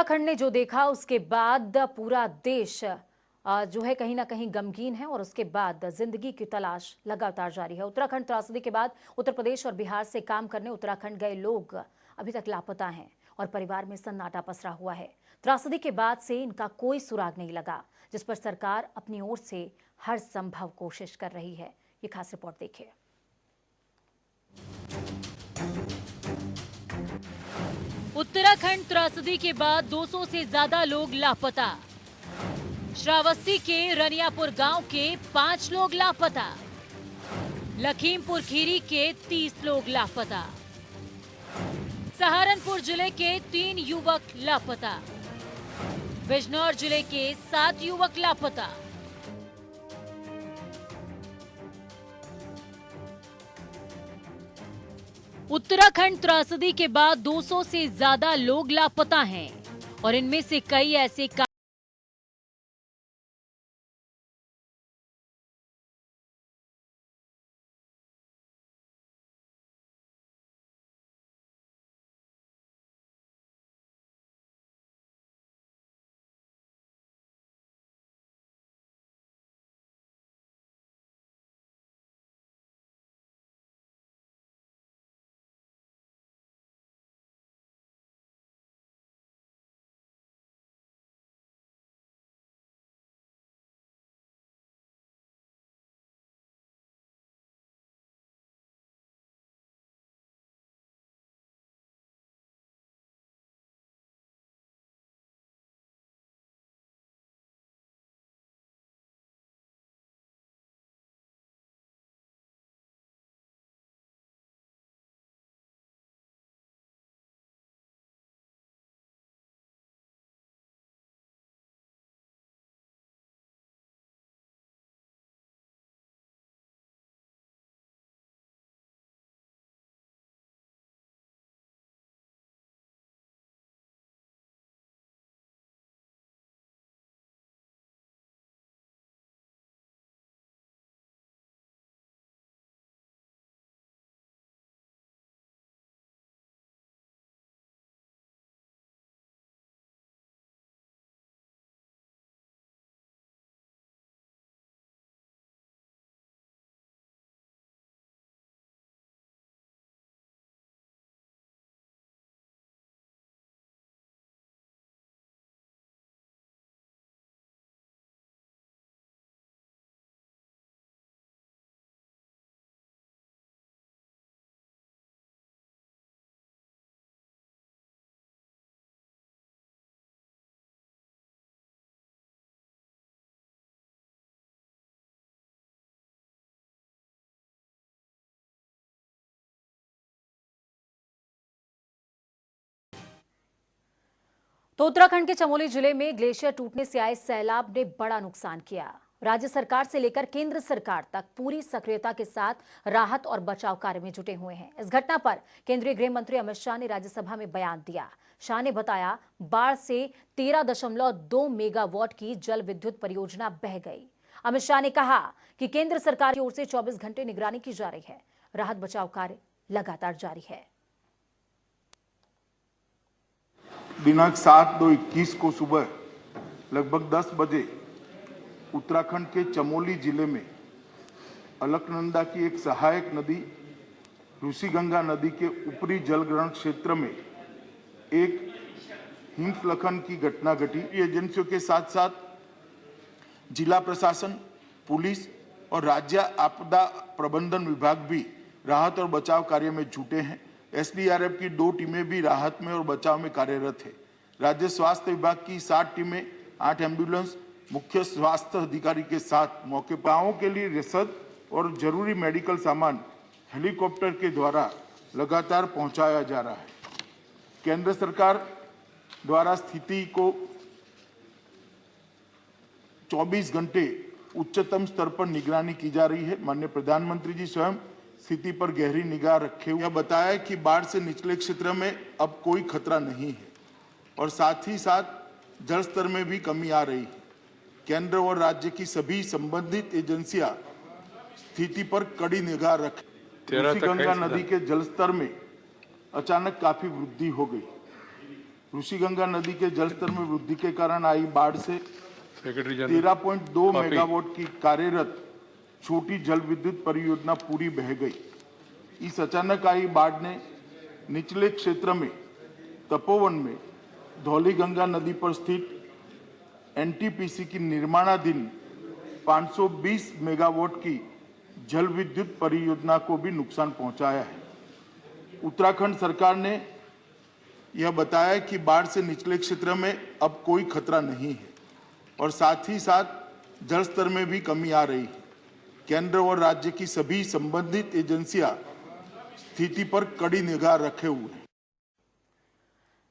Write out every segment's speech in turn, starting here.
उत्तराखंड ने जो देखा उसके बाद पूरा देश जो है कहीं ना कहीं गमगीन है और उसके बाद जिंदगी की तलाश लगातार जारी है। उत्तराखंड त्रासदी के बाद उत्तर प्रदेश और बिहार से काम करने उत्तराखंड गए लोग अभी तक लापता हैं और परिवार में सन्नाटा पसरा हुआ है। त्रासदी के बाद से इनका कोई सुराग नहीं लगा, जिस पर सरकार अपनी ओर से हर संभव कोशिश कर रही है। ये खास रिपोर्ट देखिए। उत्तराखंड त्रासदी के बाद 200 से ज्यादा लोग लापता। श्रावस्ती के रनियापुर गांव के 5 लोग लापता। लखीमपुर खीरी के 30 लोग लापता। सहारनपुर जिले के 3 युवक लापता। बिजनौर जिले के 7 युवक लापता। उत्तराखंड त्रासदी के बाद 200 से ज्यादा लोग लापता हैं और इनमें से कई ऐसे तो उत्तराखंड के चमोली जिले में ग्लेशियर टूटने से आए सैलाब ने बड़ा नुकसान किया। राज्य सरकार से लेकर केंद्र सरकार तक पूरी सक्रियता के साथ राहत और बचाव कार्य में जुटे हुए हैं। इस घटना पर केंद्रीय गृह मंत्री अमित शाह ने राज्यसभा में बयान दिया। शाह ने बताया, बाढ़ से 13.2 मेगावाट की जल विद्युत परियोजना बह गई। अमित शाह ने कहा कि केंद्र सरकार की ओर से 24 घंटे निगरानी की जा रही है। राहत बचाव कार्य लगातार जारी है। दिनांक 7/2/21 को सुबह लगभग 10 बजे उत्तराखंड के चमोली जिले में अलकनंदा की एक सहायक नदी ऋषिगंगा नदी के ऊपरी जलग्रहण क्षेत्र में एक हिमस्खलन की घटना घटी। एजेंसियों के साथ साथ जिला प्रशासन, पुलिस और राज्य आपदा प्रबंधन विभाग भी राहत और बचाव कार्य में जुटे हैं। एसडीआरएफ की 2 टीमें भी राहत में और बचाव में कार्यरत है। राज्य स्वास्थ्य विभाग की 7 टीमें, 8 एम्बुलेंस, मुख्य स्वास्थ्य अधिकारी के साथ मौके पर गांवों के लिए रसद और जरूरी मेडिकल सामान हेलीकॉप्टर के द्वारा लगातार पहुंचाया जा रहा है। केंद्र सरकार द्वारा स्थिति को 24 घंटे उच्चतम स्तर पर निगरानी की जा रही है। माननीय प्रधानमंत्री जी स्वयं स्थिति पर गहरी निगाह रखे हुए बताया कि बाढ़ से निचले क्षेत्र में अब कोई खतरा नहीं है और साथ ही साथ जल स्तर में भी कमी आ रही है। केंद्र और राज्य की सभी संबंधित एजेंसियां स्थिति पर कड़ी निगाह रखें। ऋषिगंगा नदी के जलस्तर में अचानक काफी वृद्धि हो गई। ऋषिगंगा नदी के जलस्तर में वृद्धि के कारण आई बाढ़ से सेक्रेटरी जनरल 13.2 कॉपी। मेगावाट की कार्यरत छोटी जल विद्युत परियोजना पूरी बह गई। इस अचानक आई बाढ़ ने निचले क्षेत्र में तपोवन में धौलीगंगा नदी पर स्थित एनटीपीसी की निर्माणाधीन 520 मेगावाट की जल विद्युत परियोजना को भी नुकसान पहुंचाया है। उत्तराखंड सरकार ने यह बताया कि बाढ़ से निचले क्षेत्र में अब कोई खतरा नहीं है और साथ ही साथ जल स्तर में भी कमी आ रही है। केंद्र और राज्य की सभी संबंधित एजेंसियां स्थिति पर कड़ी निगाह रखे हुए हैं।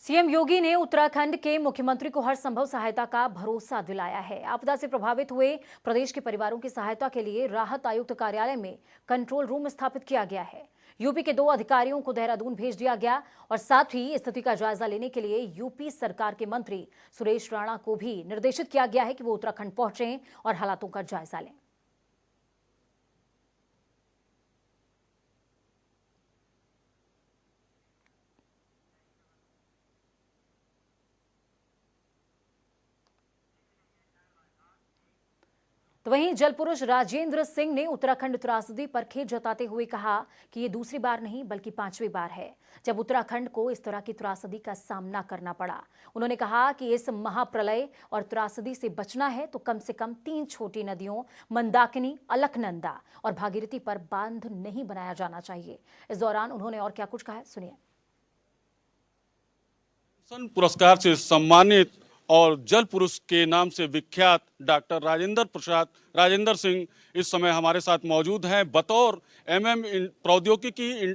सीएम योगी ने उत्तराखंड के मुख्यमंत्री को हर संभव सहायता का भरोसा दिलाया है। आपदा से प्रभावित हुए प्रदेश के परिवारों की सहायता के लिए राहत आयुक्त कार्यालय में कंट्रोल रूम स्थापित किया गया है। यूपी के 2 अधिकारियों को देहरादून भेज दिया गया और साथ ही स्थिति का जायजा लेने के लिए यूपी सरकार के मंत्री सुरेश राणा को भी निर्देशित किया गया है कि वो उत्तराखंड पहुंचे और हालातों का जायजा लें। तो वहीं जल पुरुष राजेंद्र सिंह ने उत्तराखंड त्रासदी पर खेद जताते हुए कहा कि ये दूसरी बार नहीं बल्कि 5वीं बार है जब उत्तराखंड को इस तरह की त्रासदी का सामना करना पड़ा। उन्होंने कहा कि इस महाप्रलय और त्रासदी से बचना है तो कम से कम 3 छोटी नदियों मंदाकिनी, अलकनंदा और भागीरथी पर बांध नहीं बनाया जाना चाहिए। इस दौरान उन्होंने और क्या कुछ कहा, सुनिए। पुरस्कार से सम्मानित और जल पुरुष के नाम से विख्यात डॉक्टर राजेंद्र सिंह इस समय हमारे साथ मौजूद हैं। बतौर प्रौद्योगिकी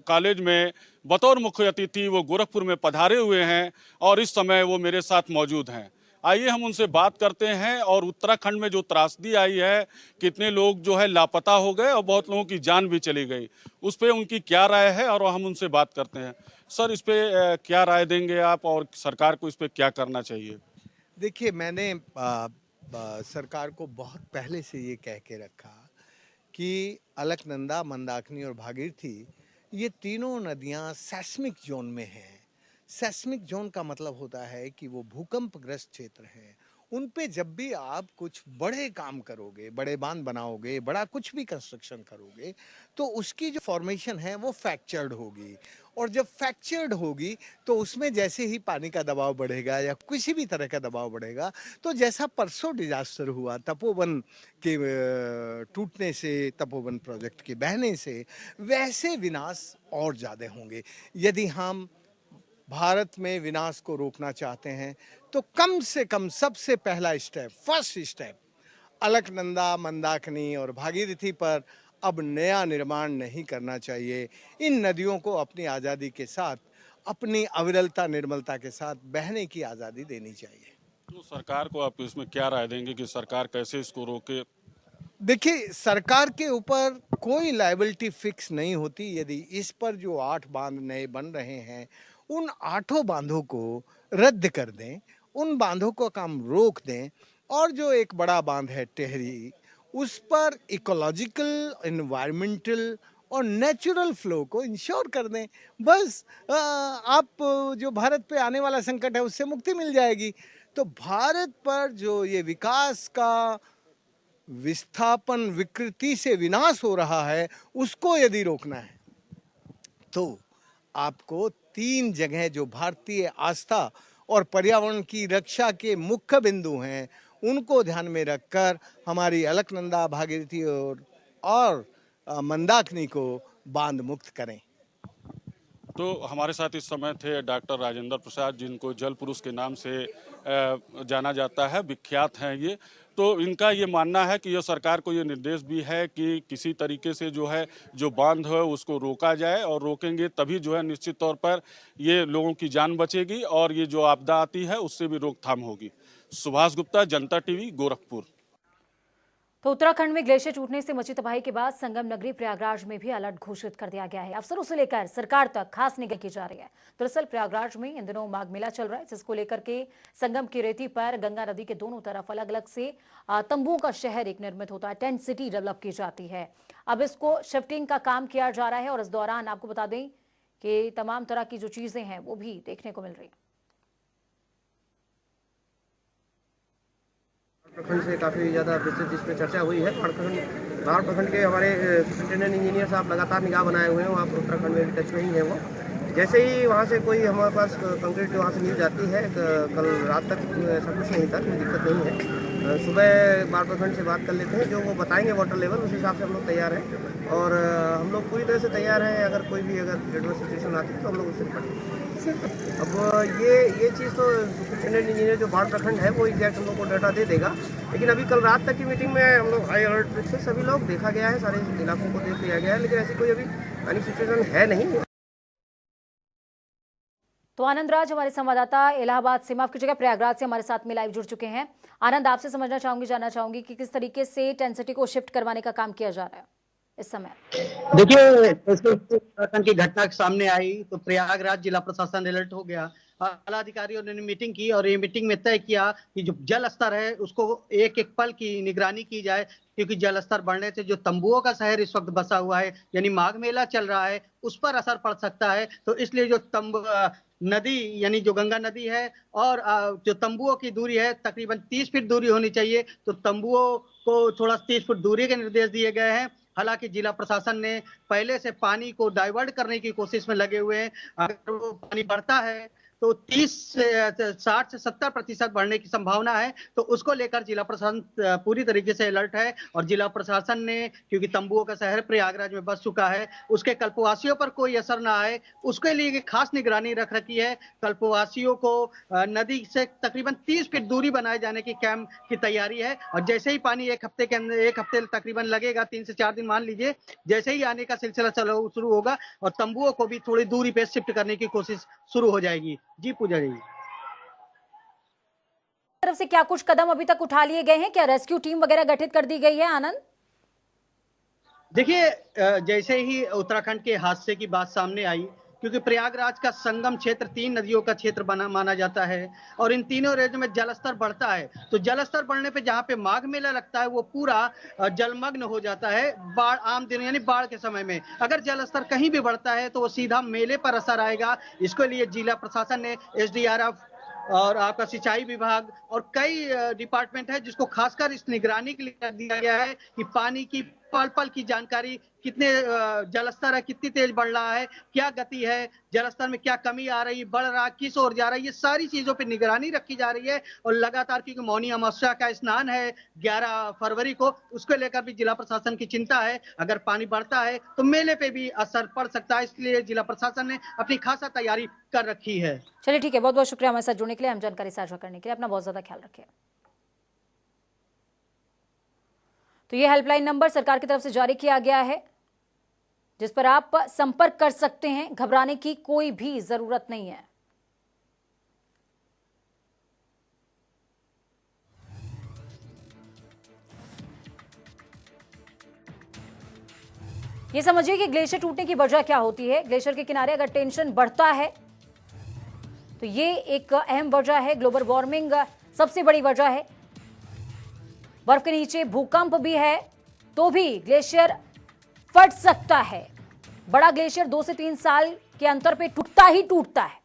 कॉलेज में बतौर मुख्य अतिथि वो गोरखपुर में पधारे हुए हैं और इस समय वो मेरे साथ मौजूद हैं। आइए हम उनसे बात करते हैं और उत्तराखंड में जो त्रासदी आई है, कितने लोग जो है लापता हो गए और बहुत लोगों की जान भी चली गई, उस पर उनकी क्या राय है और हम उनसे बात करते हैं। सर, इस पे क्या राय देंगे आप और सरकार को इस पे क्या करना चाहिए? देखिए, मैंने सरकार को बहुत पहले से ये कह के रखा कि अलकनंदा, मंदाकिनी और भागीरथी ये तीनों नदियां सेस्मिक जोन में हैं। सेस्मिक जोन का मतलब होता है कि वो भूकंपग्रस्त क्षेत्र हैं। उन पे जब भी आप कुछ बड़े काम करोगे, बड़े बांध बनाओगे, बड़ा कुछ भी कंस्ट्रक्शन करोगे, तो उसकी जो फॉर्मेशन है वो फ्रैक्चर्ड होगी और जब फ्रैक्चर्ड होगी तो उसमें जैसे ही पानी का दबाव बढ़ेगा या किसी भी तरह का दबाव बढ़ेगा, तो जैसा परसों डिजास्टर हुआ तपोवन के टूटने से, तपोवन प्रोजेक्ट के बहने से, वैसे विनाश और ज़्यादा होंगे। यदि हम भारत में विनाश को रोकना चाहते हैं तो कम से कम सबसे पहला step, first step, Alaknanda, Mandakini और भागीरथी पर अब नया निर्माण नहीं करना चाहिए। इन नदियों को अपनी आज़ादी के साथ, अपनी अविरलता, निर्मलता के साथ बहने की आज़ादी देनी चाहिए। तो सरकार को आप इसमें क्या राय देंगे कि सरकार कैसे इसको रोके? देखिए, सरकार के ऊपर कोई लायबिलिटी फिक्स नहीं होती। यदि इस पर जो 8 बांध नए बन रहे हैं, उन 8 बांधों को रद्द कर दें, उन बांधों को काम रोक दें और जो एक बड़ा बांध है टेहरी, उस पर इकोलॉजिकल, एनवायरमेंटल और नेचुरल फ्लो को इंश्योर कर दें। बस आप जो भारत पे आने वाला संकट है उससे मुक्ति मिल जाएगी। तो भारत पर जो ये विकास का विस्थापन, विकृति से विनाश हो रहा है, उसको यदि रोकना है तो आपको 3 जगह जो भारतीय आस्था और पर्यावरण की रक्षा के मुख्य बिंदु हैं, उनको ध्यान में रखकर हमारी अलकनंदा, भागीरथी और मंदाकिनी को बांध मुक्त करें। तो हमारे साथ इस समय थे डॉक्टर राजेंद्र प्रसाद, जिनको जल पुरुष के नाम से जाना जाता है, विख्यात हैं ये। तो इनका ये मानना है कि यह सरकार को ये निर्देश भी है कि किसी तरीके से जो है जो बांध है उसको रोका जाए और रोकेंगे तभी जो है निश्चित तौर पर ये लोगों की जान बचेगी और ये जो आपदा आती है उससे भी रोकथाम होगी। सुभाष गुप्ता, जनता टीवी, गोरखपुर। तो उत्तराखंड में ग्लेशियर टूटने से मची तबाही के बाद संगम नगरी प्रयागराज में भी अलर्ट घोषित कर दिया गया है। अफसरों से लेकर सरकार तक खास निगाह की जा रही है। दरअसल प्रयागराज में इन दिनों माघ मेला चल रहा है, जिसको लेकर के संगम की रेती पर गंगा नदी के दोनों तरफ अलग अलग से तंबुओं का शहर एक निर्मित होता है, टेंट सिटी डेवलप की जाती है। अब इसको शिफ्टिंग का काम किया जा रहा है और इस दौरान आपको बता दें कि तमाम तरह की जो चीजें हैं वो भी देखने को मिल रही है। प्रखंड से काफ़ी ज़्यादा विस्तृत इस पर चर्चा हुई है। बाढ़ प्रखंड के हमारे सुपरिटेंडेंट इंजीनियर साहब लगातार निगाह बनाए हुए हैं, वहाँ पर उत्तराखंड में भी टच में ही है वो। जैसे ही वहाँ से कोई हमारे पास कंक्रीट वहाँ से मिल जाती है, कल रात तक ऐसा कुछ नहीं था, कोई दिक्कत नहीं है। सुबह बाढ़ प्रखंड से बात कर लेते हैं, जो वो बताएंगे वाटर लेवल, उस हिसाब से हम लोग तैयार हैं और हम लोग पूरी तरह से तैयार हैं। अगर कोई भी एडवर्स सिचुएशन आती है तो हम लोग उससे निपटेंगे। अब ये चीज़ तो सुपरिटेंडेंट इंजीनियर जो बाढ़ प्रखंड है वो एग्जैक्ट हम लोग को डाटा दे देगा, लेकिन अभी कल रात तक की मीटिंग में हम लोग हाई अलर्ट पे थे, सभी लोग देखा गया है, सारे इलाकों को देख लिया गया है, लेकिन ऐसी कोई अभी पैनिक सिचुएशन है नहीं। तो आनंद राज हमारे संवाददाता इलाहाबाद से, माफ कीजिएगा प्रयागराज से हमारे साथ में लाइव जुड़ चुके हैं। आनंद, आपसे जानना चाहूंगी कि किस तरीके से टेंट सिटी को शिफ्ट करवाने का काम किया जा रहा है इस समय। देखिए, उत्तराखंड की घटना सामने आई तो प्रयागराज जिला प्रशासन अलर्ट हो गया। आला अधिकारियों ने मीटिंग की और ये मीटिंग में तय किया कि जो जल स्तर है उसको एक एक पल की निगरानी की जाए, क्योंकि जल स्तर बढ़ने से जो तंबुओं का शहर इस वक्त बसा हुआ है, यानी माघ मेला चल रहा है, उस पर असर पड़ सकता है। तो इसलिए जो नदी यानी जो गंगा नदी है और जो तंबुओं की दूरी है तकरीबन 30 फीट दूरी होनी चाहिए, तो तंबुओं को थोड़ा 30 फुट दूरी के निर्देश दिए गए हैं। हालांकि जिला प्रशासन ने पहले से पानी को डाइवर्ट करने की कोशिश में लगे हुए हैं। अगर वो पानी बढ़ता है तो 60 से 70% बढ़ने की संभावना है, तो उसको लेकर जिला प्रशासन पूरी तरीके से अलर्ट है। और जिला प्रशासन ने, क्योंकि तंबुओं का शहर प्रयागराज में बस चुका है, उसके कल्पवासियों पर कोई असर ना आए उसके लिए खास निगरानी रख रखी है। कल्पवासियों को नदी से तकरीबन 30 फीट दूरी बनाए जाने की कैंप की तैयारी है। और जैसे ही पानी एक हफ्ते तकरीबन लगेगा, 3 से 4 दिन मान लीजिए, जैसे ही आने का सिलसिला शुरू होगा और तंबुओं को भी थोड़ी दूरी पे शिफ्ट करने की कोशिश शुरू हो जाएगी। जी पूजा जी, तरफ से क्या कुछ कदम अभी तक उठा लिए गए हैं? क्या रेस्क्यू टीम वगैरह गठित कर दी गई है? आनंद, देखिए, जैसे ही उत्तराखंड के हादसे की बात सामने आई, क्योंकि प्रयागराज का संगम क्षेत्र 3 नदियों का क्षेत्र माना जाता है और इन तीनों राज्यों में जलस्तर बढ़ता है, तो जलस्तर बढ़ने पे जहाँ पे माघ मेला लगता है वो पूरा जलमग्न हो जाता है। बाढ़ आम दिनों यानी बाढ़ के समय में अगर जलस्तर कहीं भी बढ़ता है तो वो सीधा मेले पर असर आएगा। इसके लिए जिला प्रशासन ने SDRF और आपका सिंचाई विभाग और कई डिपार्टमेंट है जिसको खासकर इस निगरानी के लिए दिया गया है कि पानी की पल पल की जानकारी, कितने जलस्तर है, कितनी तेज बढ़ रहा है, क्या गति है, जलस्तर में क्या कमी आ रही, बढ़ रहा, किस ओर जा रहा है, ये सारी चीजों पे निगरानी रखी जा रही है। और लगातार, क्योंकि मौनी अमावस्या का स्नान है 11 फरवरी को, उसको लेकर भी जिला प्रशासन की चिंता है। अगर पानी बढ़ता है तो मेले पे भी असर पड़ सकता है, इसलिए जिला प्रशासन ने अपनी खासा तैयारी कर रखी है। चलिए ठीक है, बहुत बहुत शुक्रिया हमारे साथ जुड़ने के लिए, हम जानकारी साझा करने के लिए। अपना बहुत ज्यादा ख्याल रखें। तो ये हेल्पलाइन नंबर सरकार की तरफ से जारी किया गया है जिस पर आप संपर्क कर सकते हैं। घबराने की कोई भी जरूरत नहीं है। ये समझिए कि ग्लेशियर टूटने की वजह क्या होती है। ग्लेशियर के किनारे अगर टेंशन बढ़ता है तो ये एक अहम वजह है। ग्लोबल वार्मिंग सबसे बड़ी वजह है। बर्फ के नीचे भूकंप भी है तो भी ग्लेशियर फट सकता है। बड़ा ग्लेशियर 2 से 3 साल के अंतर पे टूटता ही टूटता है।